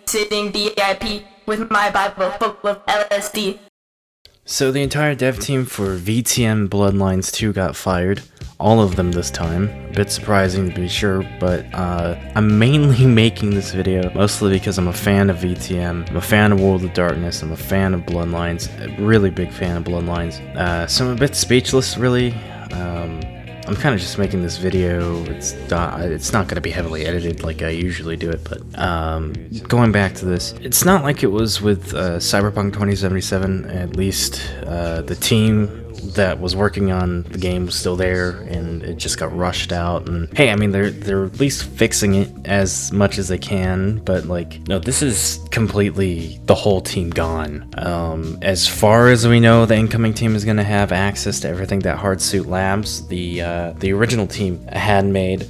sitting VIP with my Bible full of LSD. So the entire dev team for VTM Bloodlines 2 got fired. All of them this time. A bit surprising to be sure, but I'm mainly making this video mostly because I'm a fan of VTM, I'm a fan of World of Darkness, I'm a fan of Bloodlines, a really big fan of Bloodlines. So I'm a bit speechless, really. I'm kind of just making this video. It's not going to be heavily edited like I usually do it, but going back to this, it's not like it was with Cyberpunk 2077. At least the team that was working on the game was still there, and it just got rushed out. And hey, I mean, they're at least fixing it as much as they can, but like, no, this is completely the whole team gone. As far as we know, the incoming team is going to have access to everything that Hardsuit Labs, the original team, had made.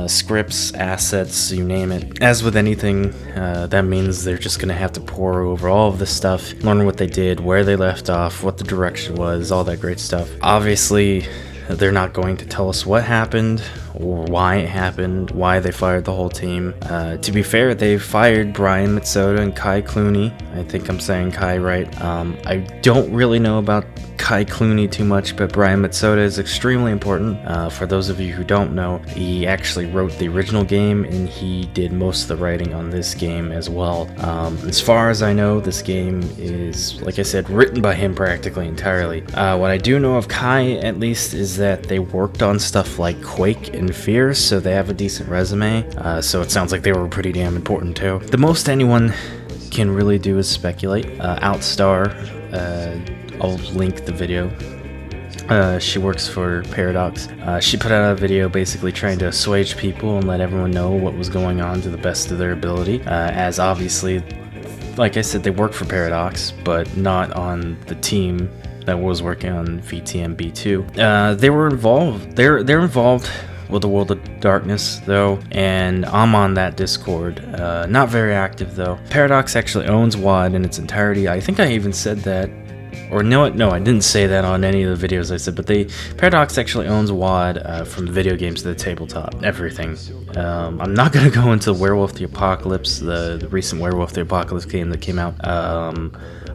Scripts, assets, you name it. As with anything, that means they're just gonna have to pour over all of this stuff, learn what they did, where they left off, what the direction was, all that great stuff. Obviously, they're not going to tell us what happened, or why it happened, why they fired the whole team. To be fair, they fired Brian Mitsoda and Kai Clooney. I think I'm saying Kai right. I don't really know about Kai Clooney too much, but Brian Mitsoda is extremely important. For those of you who don't know, he actually wrote the original game, and he did most of the writing on this game as well. As far as I know, this game is, like I said, written by him practically entirely. What I do know of Kai, at least, is that they worked on stuff like Quake and Fear, so they have a decent resume. So it sounds like they were pretty damn important too. The most anyone can really do is speculate. Outstar, I'll link the video. She works for Paradox. She put out a video basically trying to assuage people and let everyone know what was going on to the best of their ability. As obviously, like I said, they work for Paradox, but not on the team that was working on VTM B2. They were involved. They're involved with the World of Darkness, though, and I'm on that Discord. Not very active, though. Paradox actually owns WAD in its entirety. I think I even said that. Or no, I didn't say that on any of the videos I said, but Paradox actually owns WAD from the video games to the tabletop, everything. I'm not going to go into Werewolf the Apocalypse, the recent Werewolf the Apocalypse game that came out. I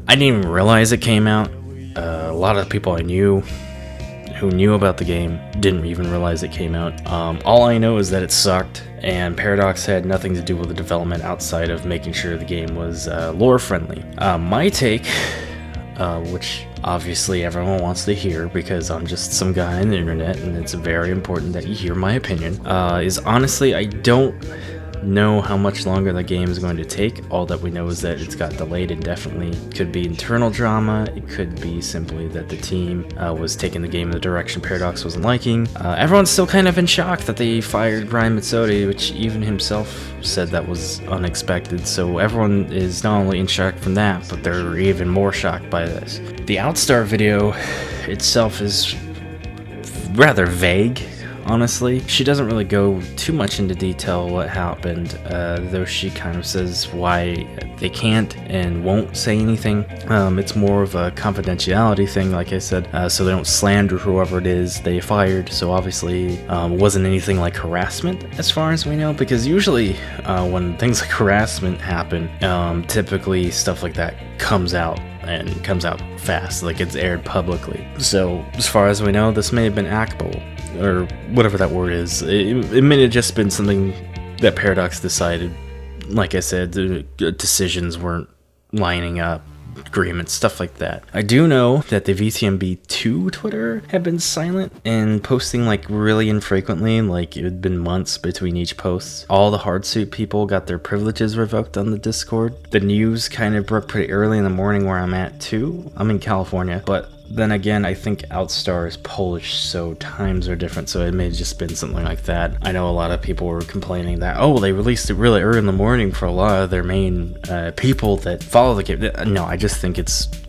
didn't even realize it came out. A lot of people I knew who knew about the game didn't even realize it came out. All I know is that it sucked, and Paradox had nothing to do with the development outside of making sure the game was lore friendly. My take, which obviously everyone wants to hear because I'm just some guy on the internet and it's very important that you hear my opinion, is honestly, I don't know how much longer the game is going to take. All that we know is that it's got delayed indefinitely. It could be internal drama, it could be simply that the team was taking the game in the direction Paradox wasn't liking. Everyone's still kind of in shock that they fired Brian Mitsoda, which even himself said that was unexpected, so everyone is not only in shock from that, but they're even more shocked by this. The Outstar video itself is rather vague, honestly. She doesn't really go too much into detail what happened, though she kind of says why they can't and won't say anything. It's more of a confidentiality thing, like I said, so they don't slander whoever it is they fired. So obviously it wasn't anything like harassment as far as we know, because usually when things like harassment happen, typically stuff like that comes out, and comes out fast, like it's aired publicly. So as far as we know, this may have been amicable, or whatever that word is. It may have just been something that Paradox decided. Like I said, the decisions weren't lining up, agreements, stuff like that. I do know that the VTMB2 Twitter had been silent and posting like really infrequently, like it had been months between each post. All the Hardsuit people got their privileges revoked on the Discord. The news kind of broke pretty early in the morning where I'm at too. I'm in California, but then again, I think Outstar is Polish, so times are different, so it may have just been something like that. I know a lot of people were complaining that, oh, they released it really early in the morning for a lot of their main people that follow the game. No, I just think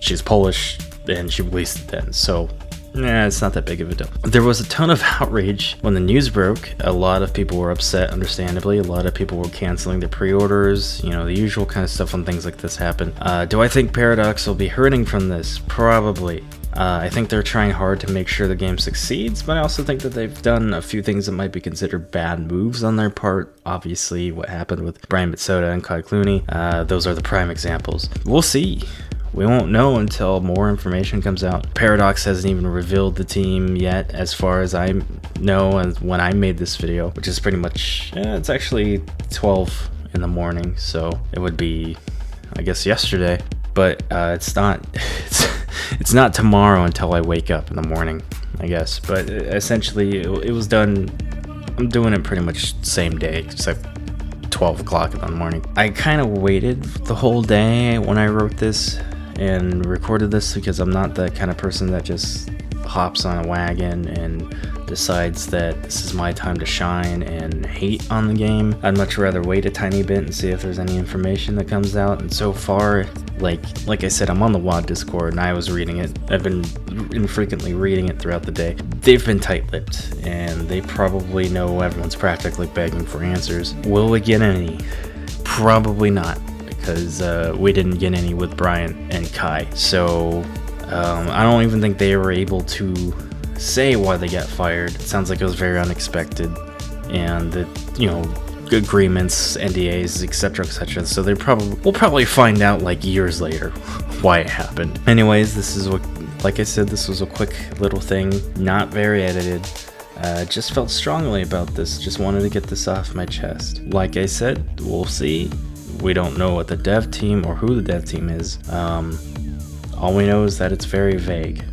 she's Polish, and she released it then, so it's not that big of a deal. There was a ton of outrage when the news broke. A lot of people were upset, understandably. A lot of people were canceling their pre-orders, the usual kind of stuff when things like this happen. Do I think Paradox will be hurting from this? Probably. I think they're trying hard to make sure the game succeeds, but I also think that they've done a few things that might be considered bad moves on their part. Obviously, what happened with Brian Bitsoda and Kai Clooney, those are the prime examples. We'll see. We won't know until more information comes out. Paradox hasn't even revealed the team yet, as far as I know, and when I made this video, which is pretty much, it's actually 12 in the morning, so it would be, I guess, yesterday. But it's not it's not tomorrow until I wake up in the morning, I guess. But essentially, it was done. I'm doing it pretty much same day, except 12 o'clock in the morning. I kind of waited the whole day when I wrote this and recorded this, because I'm not that kind of person that just hops on a wagon and decides that this is my time to shine and hate on the game. I'd much rather wait a tiny bit and see if there's any information that comes out. And so far, like I said, I'm on the WoD Discord and I was reading it. I've been infrequently reading it throughout the day. They've been tight-lipped and they probably know everyone's practically begging for answers. Will we get any? Probably not, because we didn't get any with Brian and Kai. So I don't even think they were able to say why they got fired. It sounds like it was very unexpected, and that, you know, agreements, NDAs, etc., etc. So we'll probably find out like years later why it happened. Anyways, this is what, like I said, this was a quick little thing, not very edited. Just felt strongly about this. Just wanted to get this off my chest. Like I said, we'll see. We don't know what the dev team or who the dev team is. All we know is that it's very vague.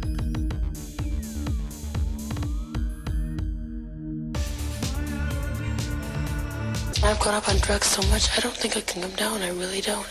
I've gone up on drugs so much, I don't think I can come down. I really don't.